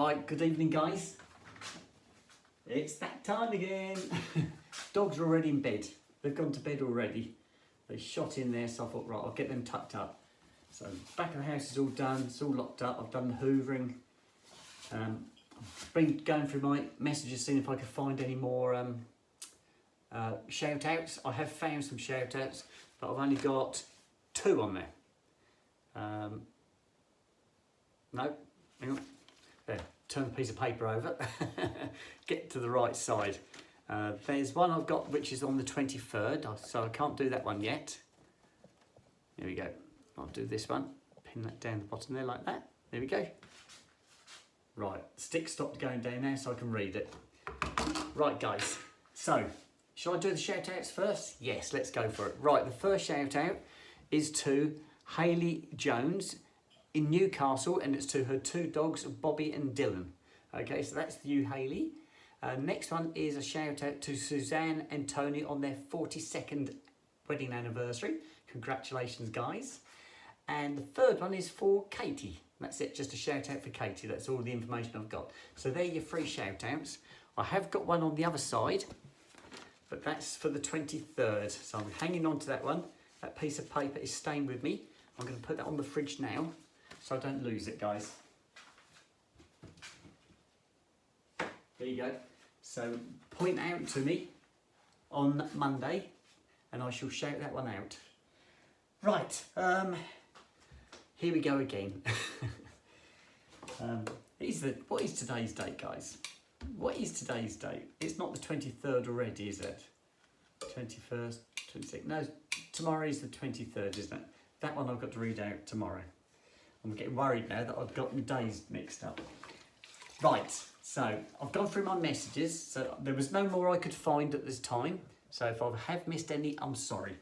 Hi, good evening guys. It's that time again. Dogs are already in bed. They've gone to bed already. They shot in there, so I thought, right, I'll get them tucked up. So back of the house is all done, it's all locked up. I've done the hoovering. I've been going through my messages, seeing if I could find any more shout outs. I have found some shout outs, but I've only got 2 on there. No, hang on. There, turn the piece of paper over. Get to the right side. There's one I've got which is on the 23rd, so I can't do that one yet. There we go. I'll do this one. Pin that down the bottom there like that. There we go. Right, stick stopped going down now so I can read it. Right guys, so shall I do the shout outs first? Yes, let's go for it. Right, the first shout out is to Hayley Jones in Newcastle, and it's to her 2 dogs, Bobby and Dylan. Okay, so that's you, Hayley. Next one is a shout out to Suzanne and Tony on their 42nd wedding anniversary. Congratulations, guys. And the third one is for Katie. That's it, just a shout out for Katie. That's all the information I've got. So they're your 3 shout outs. I have got one on the other side, but that's for the 23rd. So I'm hanging on to that one. That piece of paper is staying with me. I'm going to put that on the fridge now, so I don't lose it, guys. There you go. So point out to me on Monday and I shall shout that one out. Right, here we go again. What is today's date, guys? What is today's date? It's not the 23rd already, is it? 21st, 26th. No, tomorrow is the 23rd, isn't it? That one I've got to read out tomorrow. I'm getting worried now that I've got my days mixed up. Right, so I've gone through my messages. So there was no more I could find at this time. So if I have missed any, I'm sorry.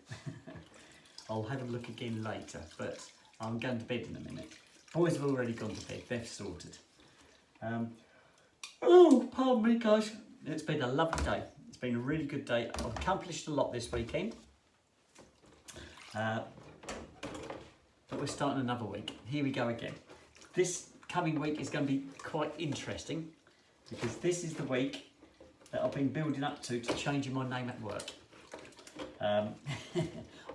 I'll have a look again later, but I'm going to bed in a minute. Boys have already gone to bed, they're sorted. Oh, pardon me guys. It's been a lovely day. It's been a really good day. I've accomplished a lot this weekend. But we're starting another week. Here we go again. This coming week is going to be quite interesting because this is the week that I've been building up to changing my name at work. I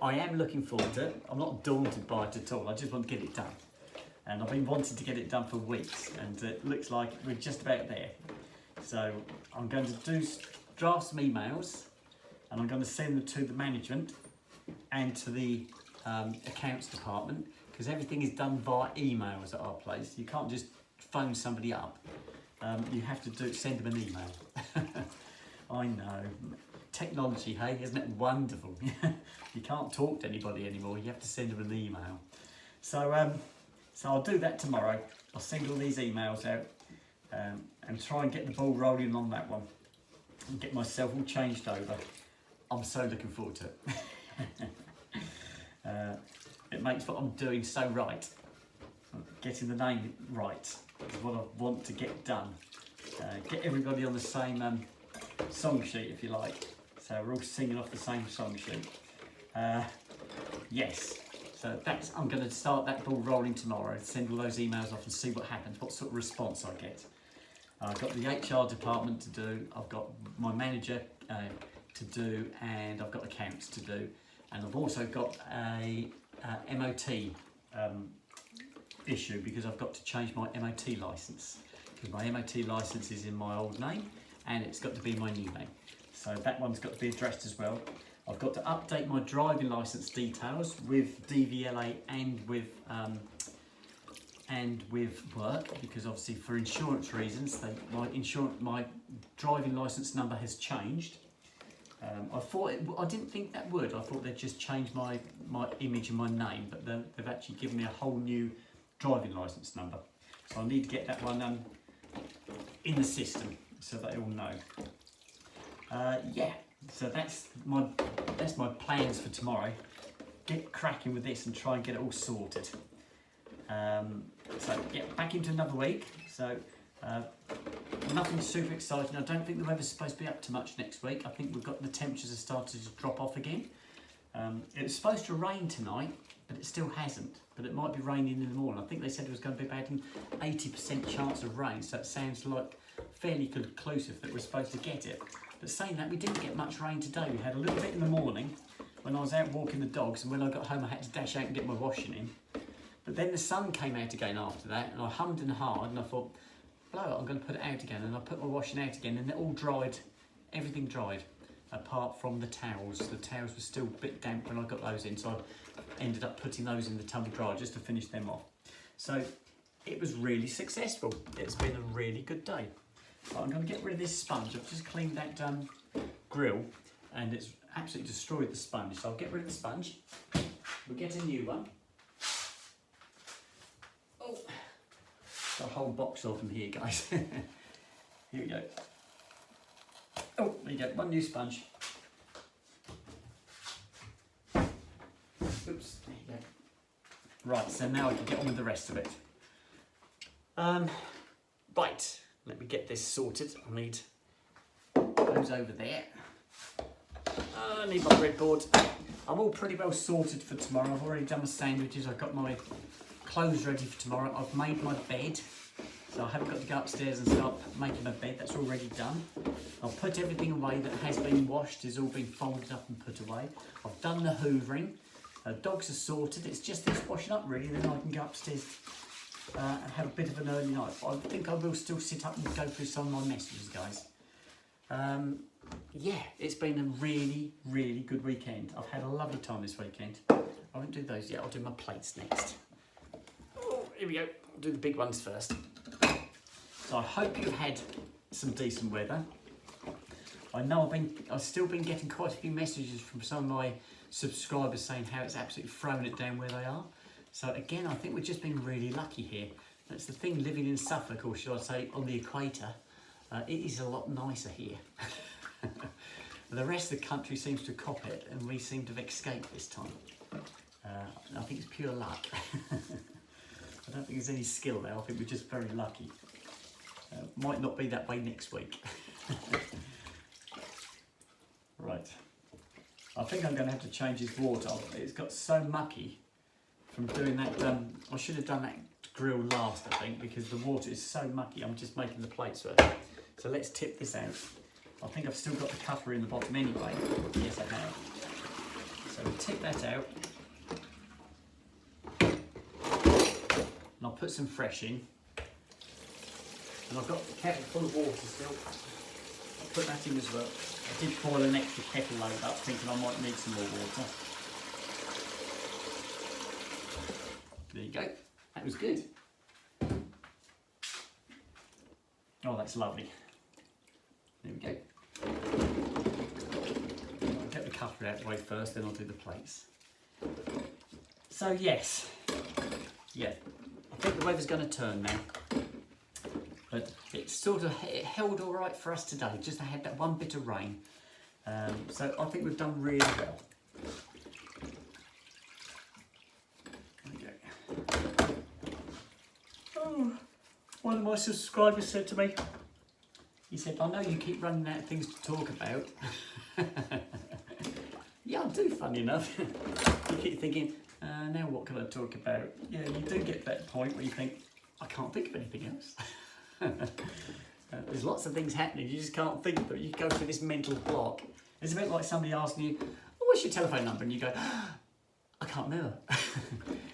am looking forward to it. I'm not daunted by it at all. I just want to get it done. And I've been wanting to get it done for weeks, and it looks like we're just about there. So I'm going to draft some emails, and I'm going to send them to the management and to the accounts department, because everything is done via emails at our place. You can't just phone somebody up. You have to send them an email. I know. Technology, hey, isn't it wonderful? You can't talk to anybody anymore. You have to send them an email. So I'll do that tomorrow. I'll send all these emails out and try and get the ball rolling on that one and get myself all changed over. I'm so looking forward to it. It makes what I'm doing so right. Getting the name right is what I want to get done. Get everybody on the same song sheet, if you like. So we're all singing off the same song sheet. Yes, so I'm going to start that ball rolling tomorrow. Send all those emails off and see what happens, what sort of response I get. I've got the HR department to do, I've got my manager to do, and I've got accounts to do. And I've also got a MOT issue, because I've got to change my MOT licence, because my MOT licence is in my old name and it's got to be my new name. So that one's got to be addressed as well. I've got to update my driving licence details with DVLA and with work, because obviously for insurance reasons, my driving licence number has changed. I didn't think that would. I thought they'd just change my image and my name, but they've actually given me a whole new driving licence number. So I need to get that one in the system so they all know. Yeah, so that's my plans for tomorrow. Get cracking with this and try and get it all sorted. So yeah, back into another week. So nothing super exciting. I don't think the weather's supposed to be up to much next week. I think we've got the temperatures have started to drop off again. It was supposed to rain tonight, but it still hasn't. But it might be raining in the morning. I think they said it was going to be about an 80% chance of rain, so it sounds like fairly conclusive that we're supposed to get it. But saying that, we didn't get much rain today. We had a little bit in the morning when I was out walking the dogs, and when I got home I had to dash out and get my washing in. But then the sun came out again after that, and I hummed and hawed, and I thought, blow it, I'm going to put it out again. And I put my washing out again, and it all dried, everything dried, apart from the towels. The towels were still a bit damp when I got those in, so I ended up putting those in the tumble dryer just to finish them off. So it was really successful. It's been a really good day. But I'm going to get rid of this sponge. I've just cleaned that grill, and it's absolutely destroyed the sponge. So I'll get rid of the sponge. We'll get a new one. Oh, got a whole box of them here, guys. Here we go. Oh, there you go, one new sponge. Oops, there you go. Right, so now I can get on with the rest of it. Right, let me get this sorted. I need those over there. I need my breadboard. I'm all pretty well sorted for tomorrow. I've already done my sandwiches. I've got my clothes ready for tomorrow. I've made my bed, so I haven't got to go upstairs and start making my bed. That's already done. I've put everything away that has been washed. It's all been folded up and put away. I've done the hoovering. Dogs are sorted. It's just this washing up really, then I can go upstairs and have a bit of an early night. I think I will still sit up and go through some of my messages, guys. Yeah, it's been a really, really good weekend. I've had a lovely time this weekend. I won't do those yet. I'll do my plates next. Oh, here we go. I'll do the big ones first. So I hope you've had some decent weather. I know I've still been getting quite a few messages from some of my subscribers saying how it's absolutely thrown it down where they are. So again, I think we've just been really lucky here. That's the thing, living in Suffolk, or should I say on the equator, it is a lot nicer here. The rest of the country seems to cop it, and we seem to have escaped this time. I think it's pure luck. I don't think there's any skill there. I think we're just very lucky. Might not be that way next week. Right. I think I'm going to have to change his water. It's got so mucky from doing that. I should have done that grill last, I think, because the water is so mucky. I'm just making the plates with it. So let's tip this out. I think I've still got the cover in the bottom anyway. Yes, I have. So we'll tip that out. And I'll put some fresh in. And I've got the kettle full of water still. I'll put that in as well. I did boil an extra kettle load up, thinking I might need some more water. There you go. That was good. Oh, that's lovely. There we go. I'll get the cutlery out of the way first, then I'll do the plates. So yes, yeah, I think the weather's going to turn now. But it held all right for us today. Just had that one bit of rain. So I think we've done really well. There we go. Oh, one of my subscribers said to me, he said, I know you keep running out of things to talk about. Yeah, I do, funny enough. You keep thinking, now what can I talk about? Yeah, you do get that point where you think, I can't think of anything else. There's lots of things happening, you just can't think of them. You go through this mental block. It's a bit like somebody asking you, oh, what's your telephone number? And you go, I can't remember.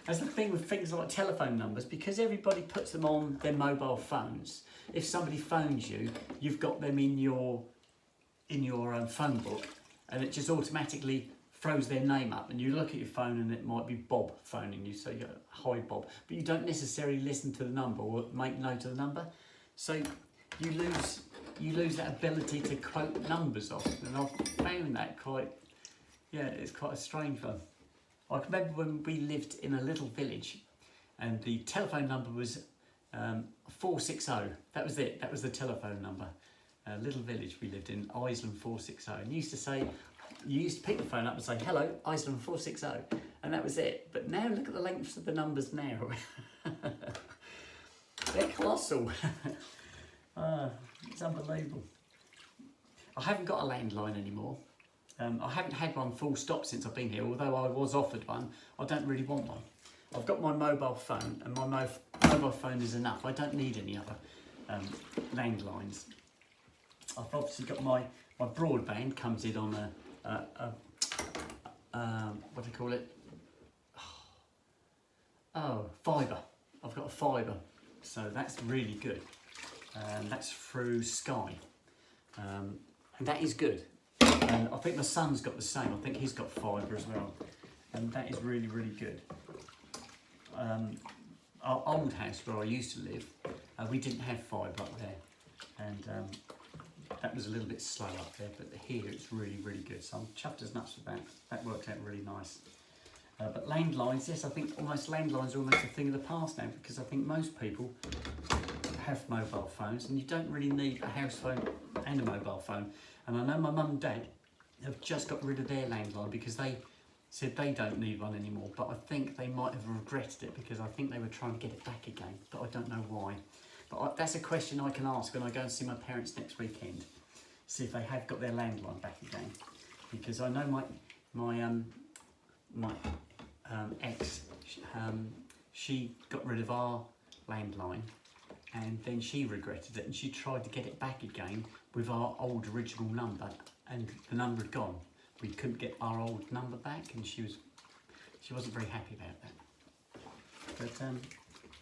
That's the thing with things like telephone numbers, because everybody puts them on their mobile phones. If somebody phones you, you've got them in your phone book, and it just automatically throws their name up, and you look at your phone and it might be Bob phoning you, so you go, hi Bob, but you don't necessarily listen to the number or make note of the number, so you lose that ability to quote numbers off, and I've found that it's quite a strange one. I remember when we lived in a little village, and the telephone number was 460. That was it. That was the telephone number. A little village we lived in, Iceland 460, and you used to pick the phone up and say, hello, Iceland 460, and that was it. But now look at the lengths of the numbers now. They're colossal. It's unbelievable. I haven't got a landline anymore. I haven't had one full stop since I've been here, although I was offered one. I don't really want one. I've got my mobile phone, and my mobile phone is enough. I don't need any other landlines. I've obviously got my broadband comes in on what do you call it? Oh, fibre. I've got a fibre, so that's really good. That's through Sky, and that is good. And I think my son's got the same. I think he's got fibre as well, and that is really, really good. Our old house where I used to live, we didn't have fibre up there, and that was a little bit slow up there, but here it's really, really good. So I'm chuffed as nuts with that. That worked out really nice. But landlines, yes, I think landlines are almost a thing of the past now, because I think most people have mobile phones, and you don't really need a house phone and a mobile phone. And I know my mum and dad have just got rid of their landline because they said they don't need one anymore, but I think they might have regretted it because I think they were trying to get it back again, but I don't know why. But that's a question I can ask when I go and see my parents next weekend, see if they have got their landline back again, because I know my ex, she got rid of our landline, and then she regretted it, and she tried to get it back again with our old original number, and the number had gone. We couldn't get our old number back, and she wasn't very happy about that. But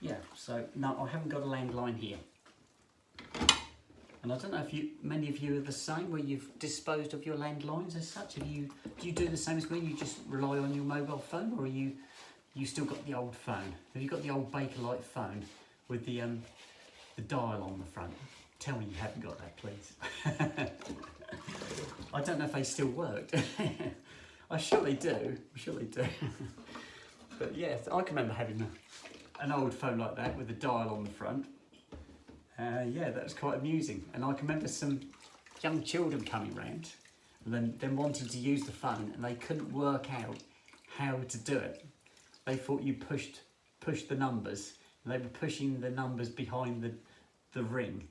yeah, so no, I haven't got a landline here. And I don't know if many of you are the same, where you've disposed of your landlines as such. Do you do the same as me? You just rely on your mobile phone, or are you still got the old phone? Have you got the old Bakelite phone with the dial on the front? Tell me you haven't got that, please. I don't know if they still work. I'm sure they do. But yeah, I can remember having an old phone like that with a dial on the front. Yeah, that was quite amusing. And I can remember some young children coming round and then wanting to use the phone, and they couldn't work out how to do it. They thought you pushed the numbers, and they were pushing the numbers behind the ring.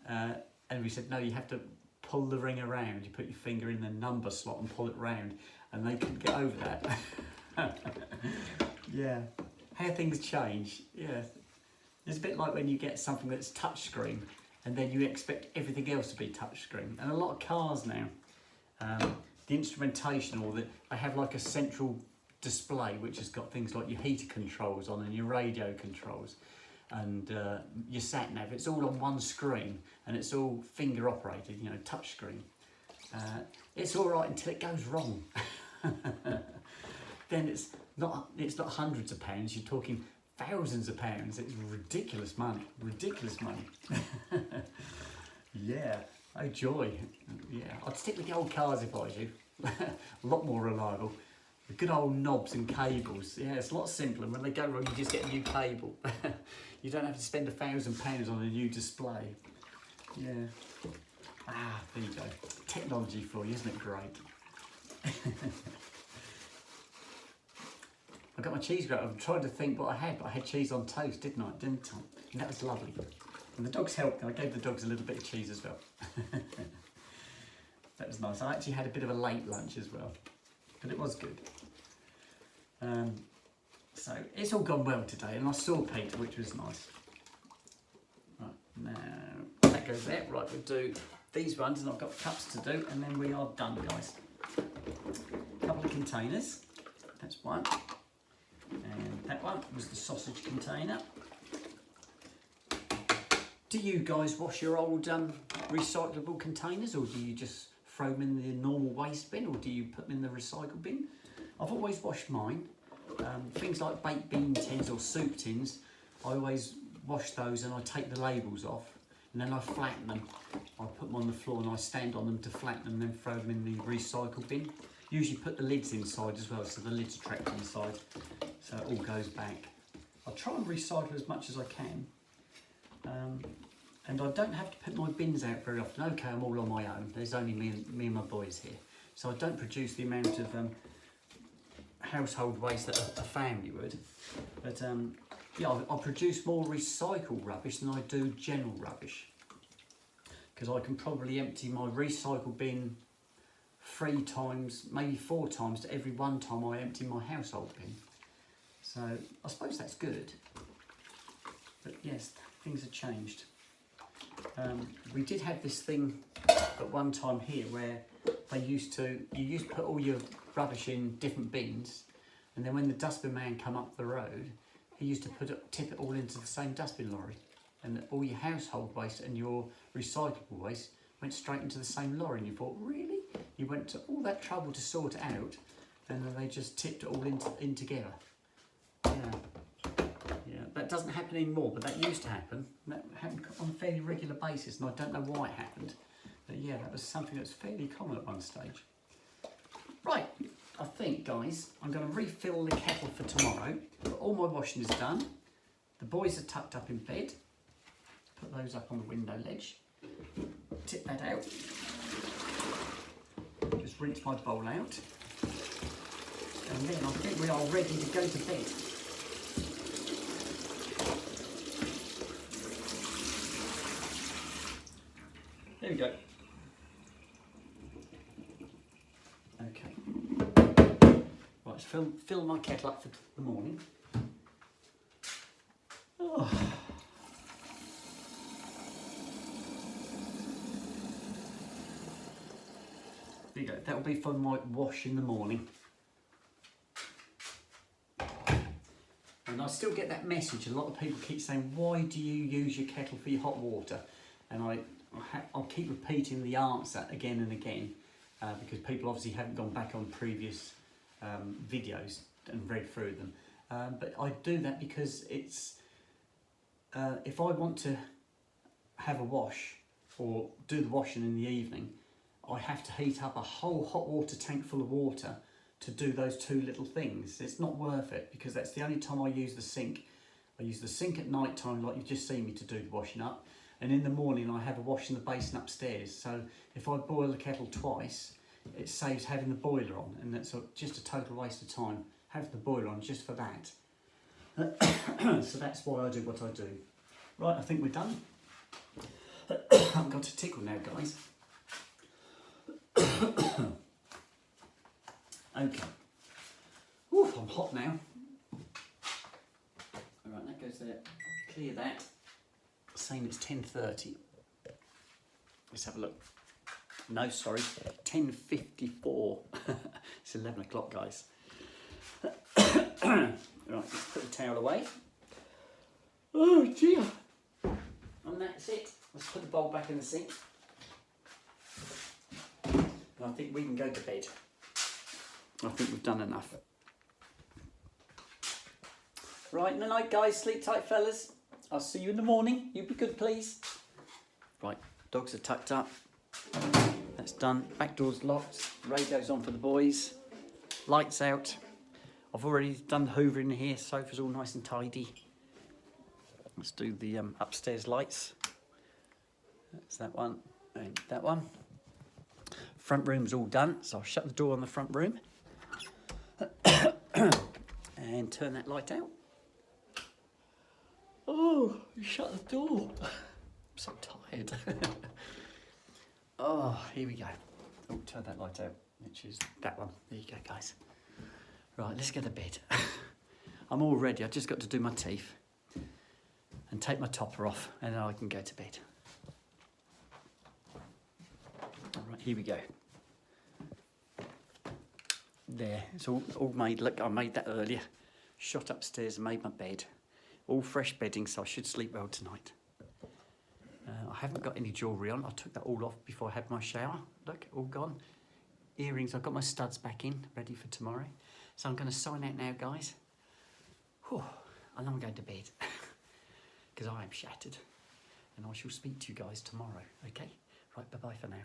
And we said, no, you have to pull the ring around. You put your finger in the number slot and pull it round, and they couldn't get over that. Yeah, how things change. Yeah. It's a bit like when you get something that's touchscreen, and then you expect everything else to be touchscreen. And a lot of cars now, the instrumentation, or they have like a central display which has got things like your heater controls on and your radio controls and your sat nav. It's all on one screen, and it's all finger operated, touch screen. It's all right until it goes wrong. Then it's not hundreds of pounds. You're talking thousands of pounds. It's ridiculous money. Yeah, oh joy. Yeah, I'd stick with the old cars if I was you. A lot more reliable. The good old knobs and cables. Yeah, it's a lot simpler. When they go wrong, you just get a new cable. You don't have to spend £1,000 on a new display. Yeah. There you go. Technology for you, isn't it great? I got my cheese grater. I'm trying to think what I had, but I had cheese on toast, didn't I? And that was lovely. And the dogs helped. I gave the dogs a little bit of cheese as well. That was nice. I actually had a bit of a late lunch as well, but it was good. So it's all gone well today, and I saw Peter, which was nice. Right, now that goes there. Right, we'll do these ones, and I've got cups to do, and then we are done, guys. A couple of containers. That's one. And that one was the sausage container. Do you guys wash your old recyclable containers, or do you just throw them in the normal waste bin, or do you put them in the recycle bin? I've always washed mine. Things like baked bean tins or soup tins, I always wash those, and I take the labels off, and then I flatten them. I put them on the floor and I stand on them to flatten them, and then throw them in the recycle bin. Usually put the lids inside as well, so the lids are trapped inside, so it all goes back. I try and recycle as much as I can, and I don't have to put my bins out very often. Okay, I'm all on my own. There's only me and my boys here, so I don't produce the amount of household waste that a family would. But yeah, I produce more recycled rubbish than I do general rubbish, because I can probably empty my recycle bin 3 times, maybe 4 times to every 1 time I empty my household bin. So I suppose that's good. But yes, things have changed. We did have this thing at one time here where you used to put all your rubbish in different bins, and then when the dustbin man come up the road, he used to tip it all into the same dustbin lorry, and all your household waste and your recyclable waste went straight into the same lorry. And you thought, really? You went to all that trouble to sort it out, and then they just tipped it all in together. Yeah, that doesn't happen anymore, but that used to happen. That happened on a fairly regular basis, and I don't know why it happened. But yeah, that was something that was fairly common at one stage. Right, I think, guys, I'm going to refill the kettle for tomorrow. But all my washing is done. The boys are tucked up in bed. Put those up on the window ledge. Tip that out. Just rinse my bowl out. And then I think we are ready to go to bed. There we go. Okay. Right, let's fill my kettle up for the morning. Oh. There you go. That will be for my wash in the morning. And I still get that message. A lot of people keep saying, why do you use your kettle for your hot water? And I'll keep repeating the answer again and again because people obviously haven't gone back on previous videos and read through them. But I do that because it's if I want to have a wash or do the washing in the evening, I have to heat up a whole hot water tank full of water to do those 2 little things. It's not worth it because that's the only time I use the sink. I use the sink at night time, like you've just seen me, to do the washing up. And in the morning I have a wash in the basin upstairs. So if I boil the kettle twice, it saves having the boiler on, and that's just a total waste of time. Have the boiler on just for that. So that's why I do what I do. Right, I think we're done. I've got to tickle now, guys. Okay. Ooh, I'm hot now. Alright, that goes there. Clear that. Saying it's 10:30. Let's have a look. No, sorry, 10:54. It's 11 o'clock, guys. Right, let's put the towel away. Oh dear. And that's it. Let's put the bowl back in the sink. And I think we can go to bed. I think we've done enough. Right, night night, guys. Sleep tight, fellas. I'll see you in the morning. You be good, please. Right, dogs are tucked up. That's done. Back door's locked. Radio's on for the boys. Lights out. I've already done the hoovering here. Sofa's all nice and tidy. Let's do the upstairs lights. That's that one and that one. Front room's all done, so I'll shut the door on the front room and turn that light out. Oh, shut the door. I'm so tired. Oh, here we go. Oh, turn that light out, which is that one. There you go, guys. Right, let's get to bed. I'm all ready. I've just got to do my teeth and take my topper off, and then I can go to bed. All right, here we go. There, it's all made. Look, I made that earlier. Shot upstairs and made my bed. All fresh bedding, so I should sleep well tonight. I haven't got any jewellery on. I took that all off before I had my shower. Look, all gone. Earrings, I've got my studs back in, ready for tomorrow. So I'm going to sign out now, guys. Whew, and I'm going to bed because I am shattered. And I shall speak to you guys tomorrow, okay? Right, bye-bye for now.